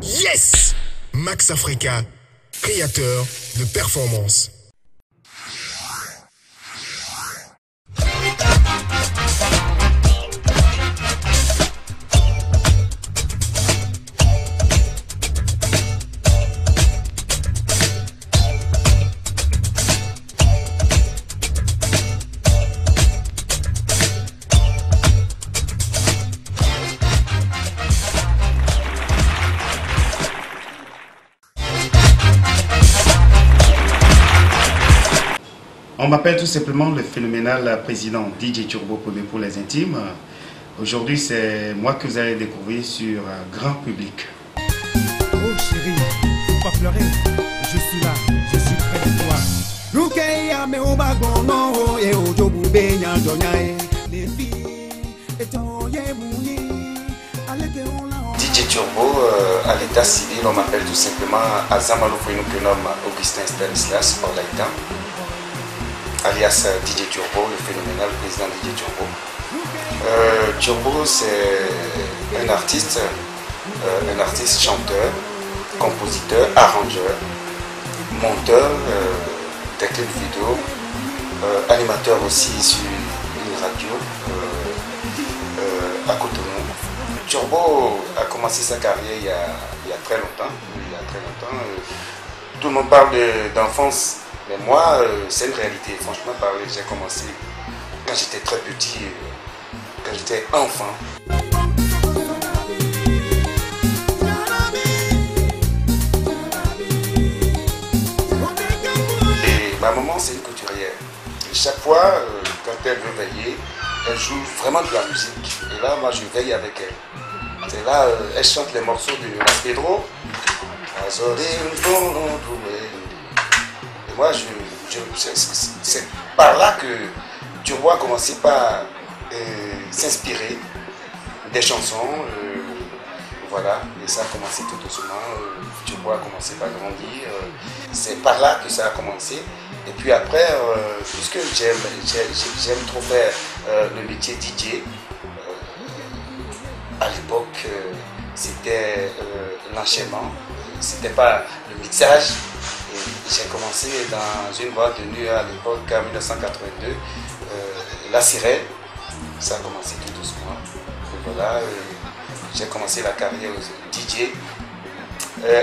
Yes! Max Africa, créateur de performance. On m'appelle tout simplement le phénoménal président DJ Turbo pour les intimes. Aujourd'hui, c'est moi que vous allez découvrir sur un grand public. Oh chérie, faut pas pleurer, je suis là, je suis près de toi. DJ Turbo, à l'état civil, on m'appelle tout simplement Azamalo Fouinoukenom Augustin Stanislas Orlaïta, alias DJ Turbo, le phénoménal président DJ Turbo. Turbo, c'est un artiste chanteur, compositeur, arrangeur, monteur de clips vidéo, animateur aussi sur une radio à Cotonou. Turbo a commencé sa carrière il y a très longtemps. Tout le monde parle d'enfance. Mais moi, c'est une réalité. Franchement parler, j'ai commencé quand j'étais très petit, quand j'étais enfant. Et ma maman, c'est une couturière. Et chaque fois, quand elle veut veiller, elle joue vraiment de la musique. Et là, moi, je veille avec elle. C'est là, elle chante les morceaux de Las Pedro. Moi, c'est par là que Turbo a commencé par s'inspirer des chansons. Voilà, et ça a commencé tout doucement. Turbo a commencé par grandir. C'est par là que ça a commencé. Et puis après, puisque j'aime trop faire le métier DJ, à l'époque, c'était l'enchaînement, c'était pas le mixage. J'ai commencé dans une boîte de nuit à l'époque, en 1982, La Sirène. Ça a commencé tout doucement. Et voilà, j'ai commencé la carrière DJ.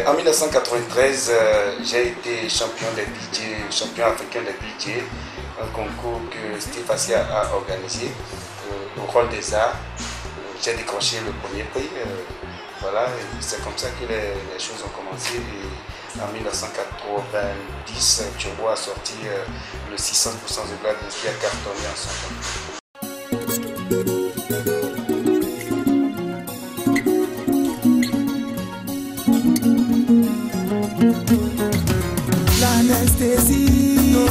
En 1993, j'ai été champion africain des DJ, un concours que Steve Fassi a organisé au rôle des arts. J'ai décroché le premier prix. Voilà, c'est comme ça que les choses ont commencé. Et en 1990, Turbo a sorti le 600% de Glad qui a cartonné en son temps. L'anesthésie,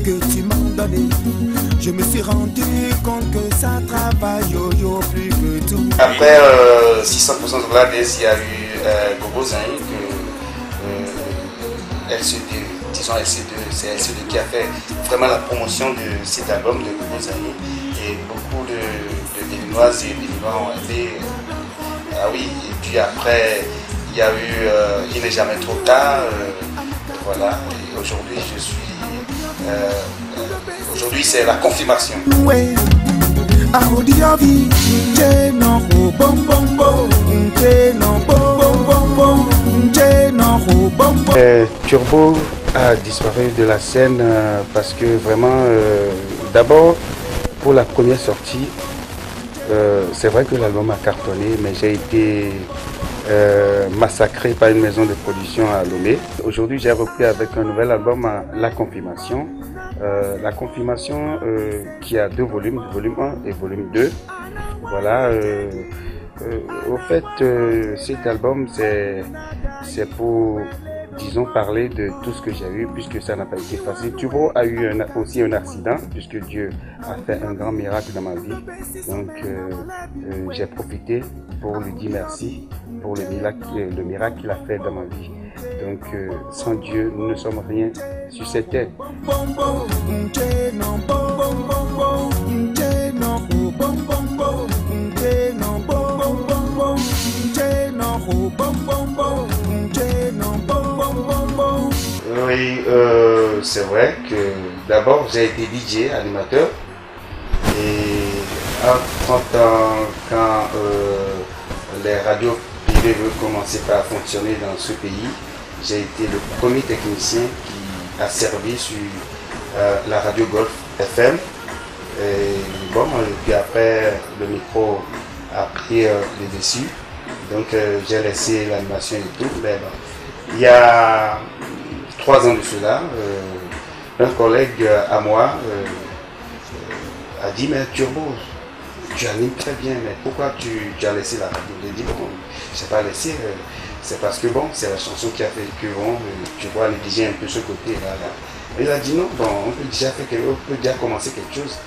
que tu m'as donné, je me suis rendu compte que ça travaille plus que tout. Après 600% de Glad, il y a eu Gogo Zaï, LCD, disons LC2, c'est LC2 qui a fait vraiment la promotion de cet album de Gogo Zaï. Et beaucoup de Béninoises et Béninois ont été. Ah oui, et puis après, il y a eu Il n'est jamais trop tard. Voilà, et aujourd'hui, aujourd'hui, c'est la confirmation. Turbo a disparu de la scène parce que vraiment, d'abord, pour la première sortie, c'est vrai que l'album a cartonné, mais j'ai été massacré par une maison de production à Lomé. Aujourd'hui, j'ai repris avec un nouvel album, La Confirmation. La Confirmation qui a deux volumes, volume 1 et volume 2. Voilà. Au fait, cet album, c'est pour, disons, parler de tout ce que j'ai eu, puisque ça n'a pas été facile. Turbo a eu aussi un accident, puisque Dieu a fait un grand miracle dans ma vie. Donc, j'ai profité pour lui dire merci pour le miracle qu'il a fait dans ma vie. Donc, sans Dieu, nous ne sommes rien sur cette terre. Oui, c'est vrai que d'abord j'ai été DJ, animateur, et quand les radios privées veulent commencer par fonctionner dans ce pays, j'ai été le premier technicien qui a servi sur la radio Golf FM. Et bon, et puis après, le micro a pris les dessus. Donc j'ai laissé l'animation et tout. Mais bon, il y a 3 ans de cela, un collègue à moi a dit, mais Turbo, tu animes très bien, mais pourquoi tu as laissé la radio? J'ai dit, bon, je n'ai pas laissé, c'est parce que bon, c'est la chanson qui a fait que bon, tu vois, négliger un peu ce côté-là. Et il a dit, non, bon, on peut déjà commencer quelque chose.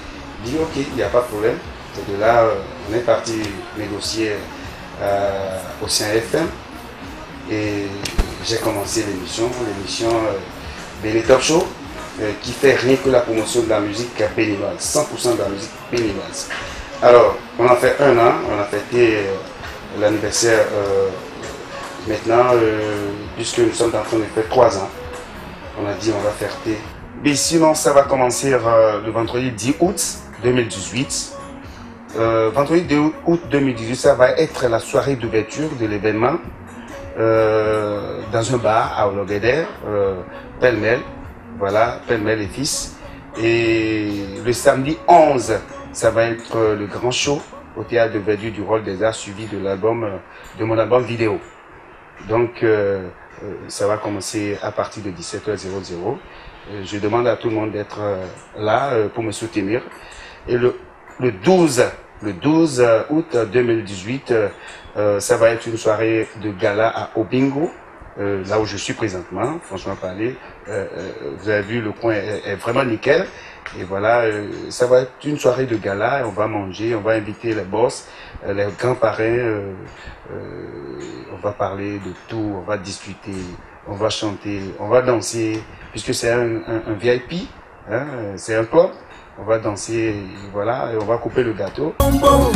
Il dit, ok, il n'y a pas de problème. C'est de là, on est parti négocier au Océan FM. Et j'ai commencé l'émission Béné Top Show, qui fait rien que la promotion de la musique béninoise, 100% de la musique béninoise. Alors, on a fait 1 an, on a fêté l'anniversaire maintenant, puisque nous sommes en train de faire 3 ans. On a dit on va fêter. Mais sinon, ça va commencer le vendredi 10 août 2018. Vendredi 2 août 2018, ça va être la soirée d'ouverture de l'événement dans un bar à Ologeder, Pêle-Mêle, voilà, Pêle-Mêle et fils. Et le samedi 11, ça va être le grand show au théâtre de Verdure du Rôle des Arts, suivi de mon album vidéo. Donc, ça va commencer à partir de 17h00. Je demande à tout le monde d'être là pour me soutenir. Et le 12 août 2018, ça va être une soirée de gala à Obingo, là où je suis présentement, franchement parler. Vous avez vu, le coin est vraiment nickel. Et voilà, ça va être une soirée de gala, on va manger, on va inviter les boss, les grands parrains, on va parler de tout, on va discuter, on va chanter, on va danser, puisque c'est un VIP, hein, c'est un club. On va danser, et voilà, et on va couper le gâteau. Bom